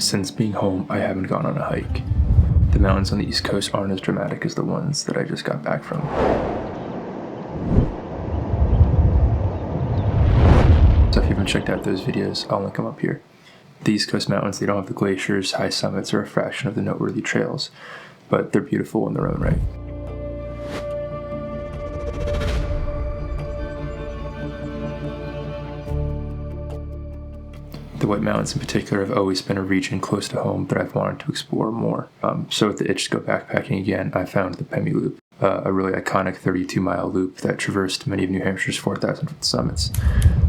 since being home, I haven't gone on a hike. The mountains on the East Coast aren't as dramatic as the ones that I just got back from. So if you haven't checked out those videos, I'll link them up here. The East Coast mountains, they don't have the glaciers, high summits, or a fraction of the noteworthy trails, but they're beautiful in their own right. The White Mountains in particular have always been a region close to home that I've wanted to explore more. So with the itch to go backpacking again, I found the Pemmy Loop, a really iconic 32-mile loop that traversed many of New Hampshire's 4,000-foot summits.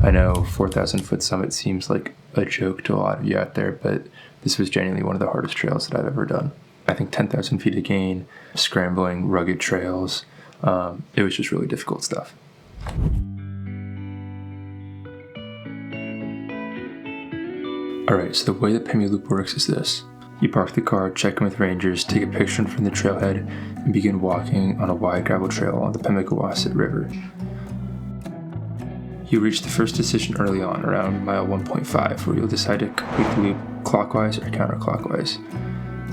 I know 4,000-foot summit seems like a joke to a lot of you out there, but this was genuinely one of the hardest trails that I've ever done. I think 10,000 feet of gain, scrambling, rugged trails. It was just really difficult stuff. Alright, so the way the Pemmy Loop works is this. You park the car, check in with rangers, take a picture from the trailhead, and begin walking on a wide gravel trail on the Pemigewasset River. You reach the first decision early on, around mile 1.5, where you'll decide to complete the loop clockwise or counterclockwise.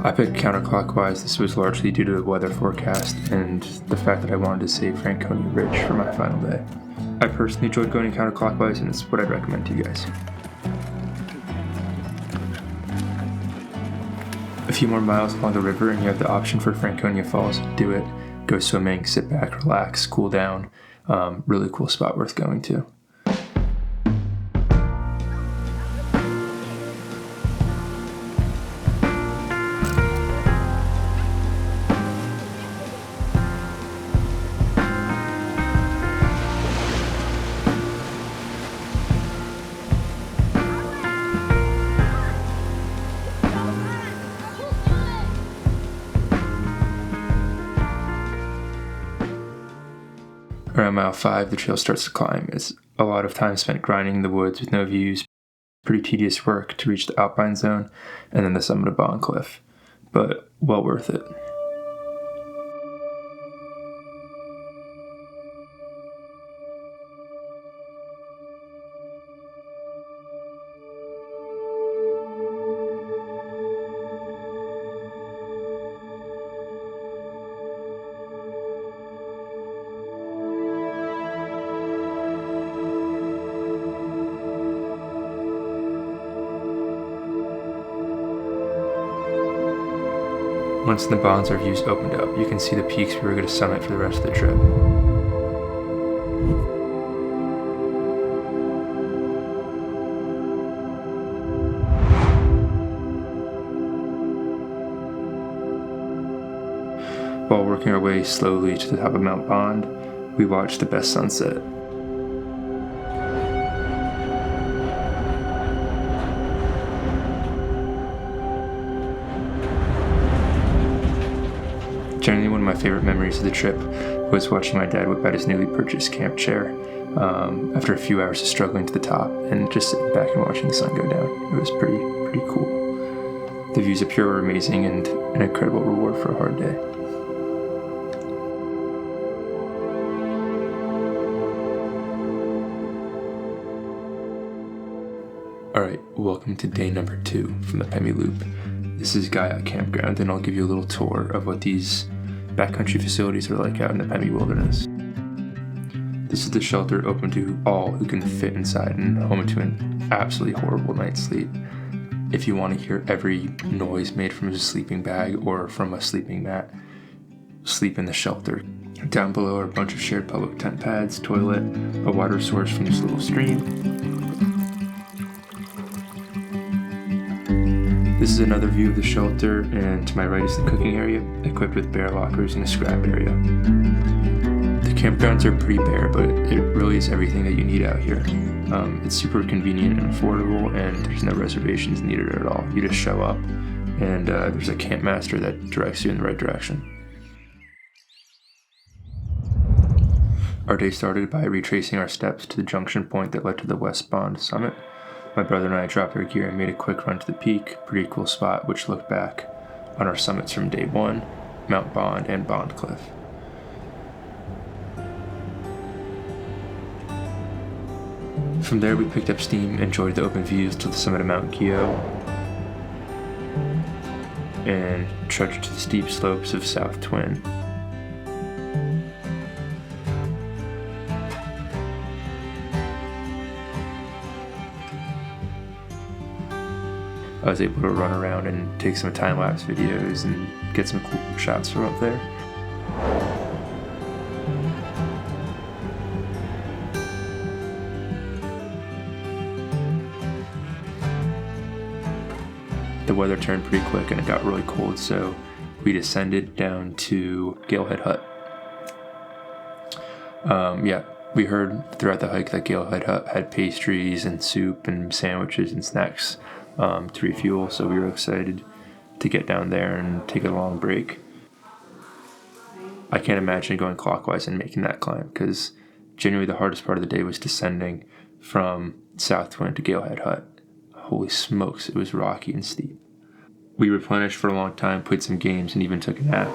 I picked counterclockwise. This was largely due to the weather forecast and the fact that I wanted to save Franconia Ridge for my final day. I personally enjoyed going counterclockwise, and it's what I'd recommend to you guys. A few more miles along the river and you have the option for Franconia Falls. Do it. Go swimming, sit back, relax, cool down. Really cool spot worth going to. Around mile 5, the trail starts to climb. It's a lot of time spent grinding in the woods with no views. Pretty tedious work to reach the Alpine Zone and then the summit of Bond Cliff, but well worth it. Once the bonds, our views opened up, you can see the peaks we were going to summit for the rest of the trip. While working our way slowly to the top of Mount Bond, we watched the best sunset. Generally, one of my favorite memories of the trip was watching my dad whip out his newly purchased camp chair after a few hours of struggling to the top and just sitting back and watching the sun go down. It was pretty cool. The views up here were amazing and an incredible reward for a hard day. Alright, welcome to day number 2 from the Pemmy Loop. This is Gaia Campground, and I'll give you a little tour of what these backcountry facilities are like out in the Pemmy wilderness. This is the shelter open to all who can fit inside and home to an absolutely horrible night's sleep. If you want to hear every noise made from a sleeping bag or from a sleeping mat, sleep in the shelter. Down below are a bunch of shared public tent pads, toilet, a water source from this little stream. This is another view of the shelter, and to my right is the cooking area, equipped with bear lockers and a scrap area. The campgrounds are pretty bare, but it really is everything that you need out here. It's super convenient and affordable, and there's no reservations needed at all. You just show up, and there's a camp master that directs you in the right direction. Our day started by retracing our steps to the junction point that led to the West Bond summit. My brother and I dropped our gear and made a quick run to the peak, pretty cool spot which looked back on our summits from day 1, Mount Bond and Bond Cliff. From there we picked up steam, enjoyed the open views to the summit of Mount Gio. and trudged to the steep slopes of South Twin. I was able to run around and take some time-lapse videos and get some cool shots from up there. The weather turned pretty quick and it got really cold, so we descended down to Galehead Hut. We heard throughout the hike that Galehead Hut had pastries and soup and sandwiches and snacks to refuel, so we were excited to get down there and take a long break. I can't imagine going clockwise and making that climb, because genuinely the hardest part of the day was descending from South Twin to Galehead Hut. Holy smokes, it was rocky and steep. We replenished for a long time, played some games, and even took a nap.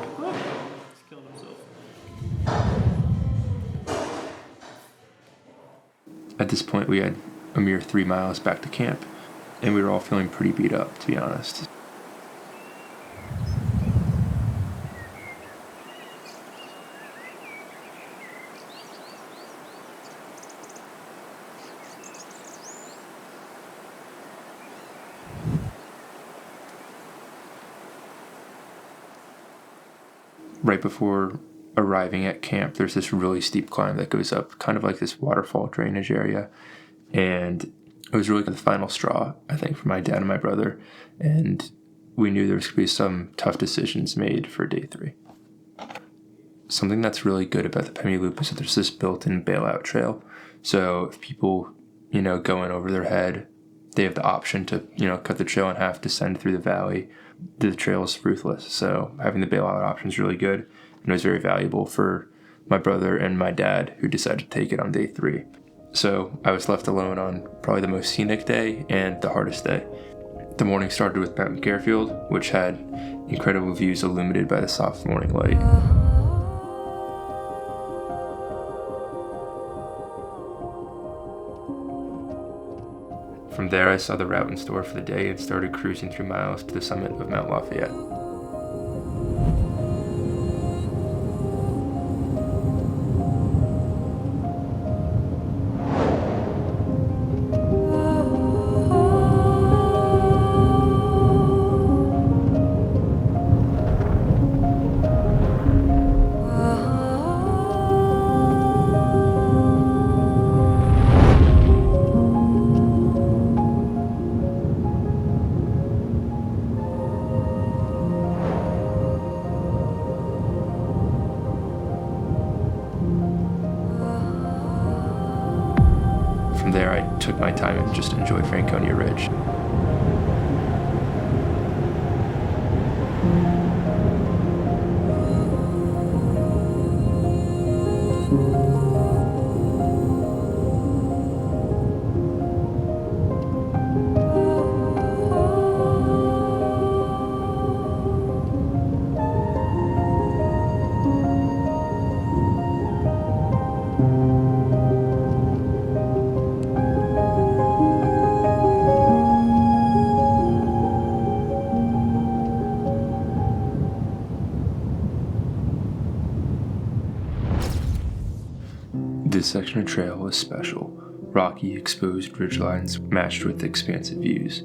At this point, we had a mere 3 miles back to camp, and we were all feeling pretty beat up, to be honest. Right before arriving at camp, there's this really steep climb that goes up, kind of like this waterfall drainage area. And it was really the final straw, I think, for my dad and my brother. And we knew there was going to be some tough decisions made for day 3. Something that's really good about the Pemmy Loop is that there's this built-in bailout trail. So if people, go in over their head, they have the option to, cut the trail in half, descend through the valley. The trail is ruthless, so having the bailout option is really good, and it was very valuable for my brother and my dad, who decided to take it on day 3. So I was left alone on probably the most scenic day and the hardest day. The morning started with Pemmy Airfield, which had incredible views illuminated by the soft morning light. From there, I saw the route in store for the day and started cruising through miles to the summit of Mount Lafayette. From there, I took my time and just enjoyed Franconia Ridge. This section of trail was special. Rocky, exposed ridgelines matched with expansive views.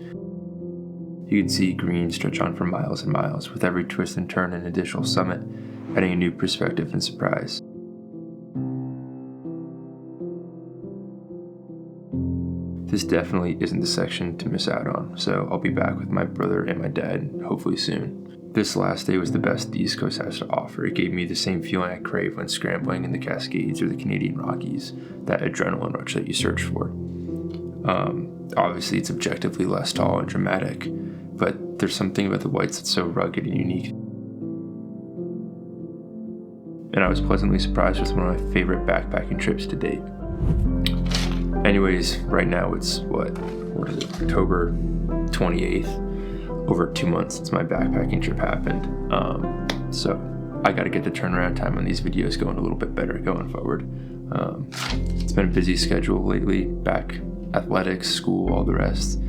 You could see green stretch on for miles and miles, with every twist and turn and additional summit adding a new perspective and surprise. This definitely isn't the section to miss out on, so I'll be back with my brother and my dad hopefully soon. This last day was the best the East Coast has to offer. It gave me the same feeling I crave when scrambling in the Cascades or the Canadian Rockies, that adrenaline rush that you search for. Obviously, it's objectively less tall and dramatic, but there's something about the Whites that's so rugged and unique. And I was pleasantly surprised with one of my favorite backpacking trips to date. Anyways, right now it's, October 28th. Over 2 months since my backpacking trip happened. So I got to get the turnaround time on these videos going a little bit better going forward. It's been a busy schedule lately, back athletics, school, all the rest.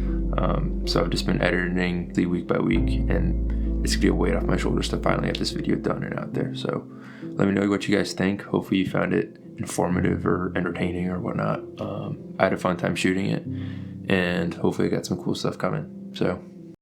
So I've just been editing week by week and it's gonna be a weight off my shoulders to finally have this video done and out there. So let me know what you guys think. Hopefully you found it informative or entertaining or whatnot. I had a fun time shooting it, and hopefully I got some cool stuff coming. So